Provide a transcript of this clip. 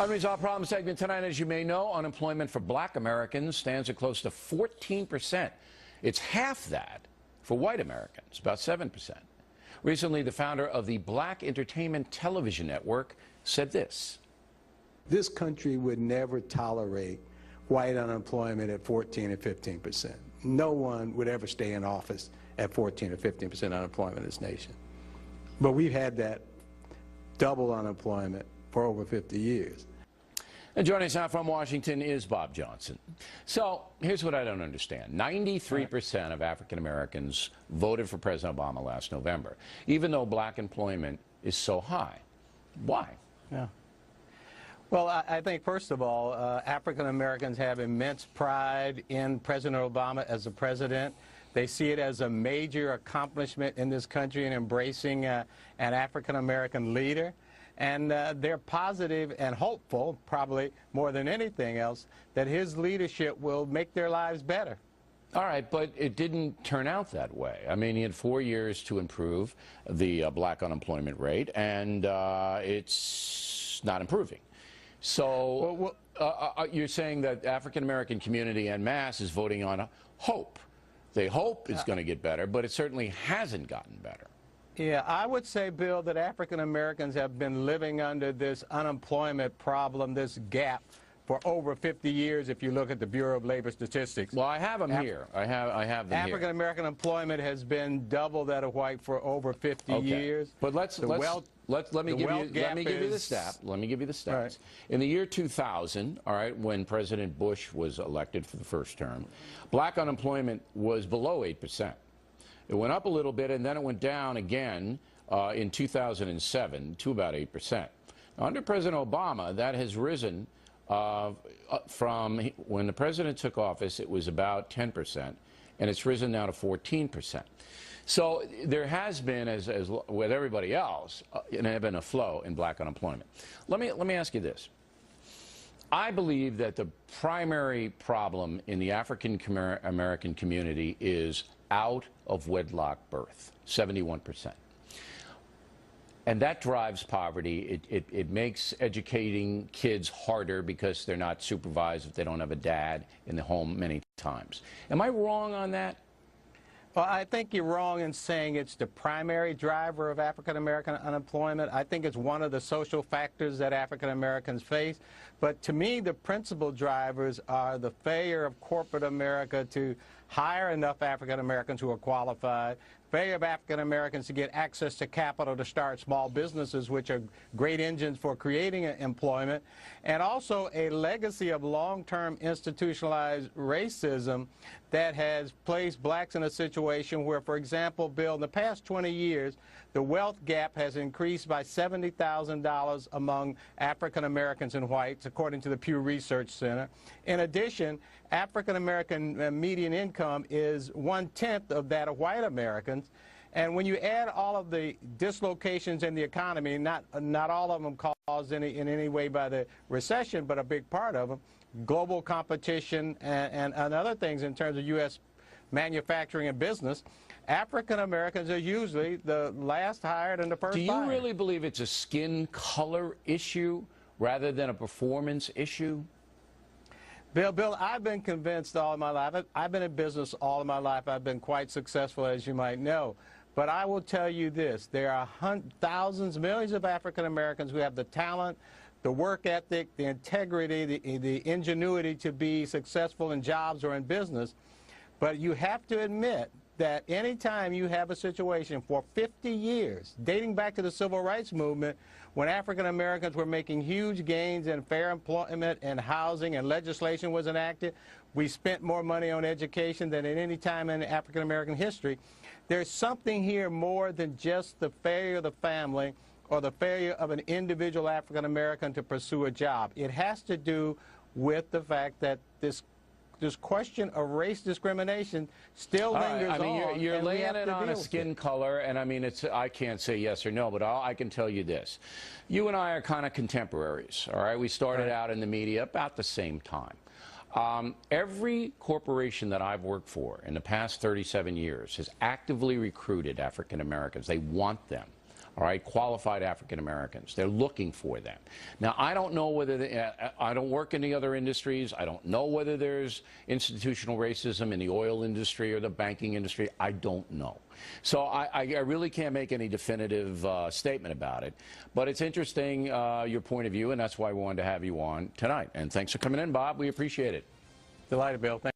Unresolved Problem segment tonight. As you may know, unemployment for black Americans stands at close to 14%. It's half that for white Americans, about 7%. Recently, the founder of the Black Entertainment Television Network said this. This country would never tolerate white unemployment at 14 or 15%. No one would ever stay in office at 14 or 15% unemployment in this nation. But we've had that double unemployment for over 50 years. And joining us now from Washington is Bob Johnson. So here's what I don't understand. 93% of African Americans voted for President Obama last November, even though black employment is so high. Why? Yeah. Well, I think, first of all, African Americans have immense pride in President Obama as a president. They see it as a major accomplishment in this country in embracing an African American leader. And they're positive and hopeful, probably more than anything else, that his leadership will make their lives better. All right, but it didn't turn out that way. I mean, he had 4 years to improve the black unemployment rate, and it's not improving. So you're saying that African-American community en masse is voting on hope. They hope it's going to get better, but it certainly hasn't gotten better. Yeah, I would say, Bill, that African Americans have been living under this unemployment problem, this gap, for over 50 years if you look at the Bureau of Labor Statistics. Well, I have them here. I have them here. African American employment has been double that of white for over 50 years. But let me give you the stat. Let me give you the stats. Right. In the year 2000, all right, when President Bush was elected for the first term, black unemployment was below 8%. It went up a little bit, and then it went down again in 2007 to about 8%. Now, under President Obama, that has risen from when the president took office, it was about 10%, and it's risen now to 14%. So there has been, as with everybody else, an ebb and a flow in black unemployment. Let me ask you this. I believe that the primary problem in the African American community is out of wedlock birth, 71%. And that drives poverty. It makes educating kids harder because they're not supervised if they don't have a dad in the home many times. Am I wrong on that? Well, I think you're wrong in saying it's the primary driver of African American unemployment. I think it's one of the social factors that African Americans face. But to me, the principal drivers are the failure of corporate America to hire enough African Americans who are qualified, failure of African Americans to get access to capital to start small businesses, which are great engines for creating employment, and also a legacy of long-term institutionalized racism that has placed blacks in a situation where, for example, Bill, in the past 20 years, the wealth gap has increased by $70,000 among African Americans and whites, according to the Pew Research Center. In addition, African American median income is 1/10 of that of white Americans. And when you add all of the dislocations in the economy, not all of them caused in any way by the recession, but a big part of them, global competition and other things in terms of U.S. manufacturing and business, African Americans are usually the last hired and the first fired. Do you really believe it's a skin color issue rather than a performance issue? Bill, I've been convinced all of my life. I've been in business all of my life. I've been quite successful, as you might know. But I will tell you this. There are thousands, millions of African Americans who have the talent, the work ethic, the integrity, the ingenuity to be successful in jobs or in business. But you have to admit that any time you have a situation for 50 years, dating back to the Civil Rights Movement, when African Americans were making huge gains in fair employment and housing and legislation was enacted, we spent more money on education than at any time in African American history. There's something here more than just the failure of the family or the failure of an individual African American to pursue a job. It has to do with the fact that this question of race discrimination still lingers on. I mean, you're laying it on a skin color, and I mean, I can't say yes or no, but I can tell you this. You and I are kind of contemporaries, all right? We started out in the media about the same time. Every corporation that I've worked for in the past 37 years has actively recruited African Americans. They want them. all right, qualified African Americans. They're looking for them. Now, I don't know whether I don't work in the other industries. I don't know whether there's institutional racism in the oil industry or the banking industry. I don't know. So I really can't make any definitive statement about it. But it's interesting, your point of view, and that's why we wanted to have you on tonight. And thanks for coming in, Bob. We appreciate it. Delighted, Bill. Thank you.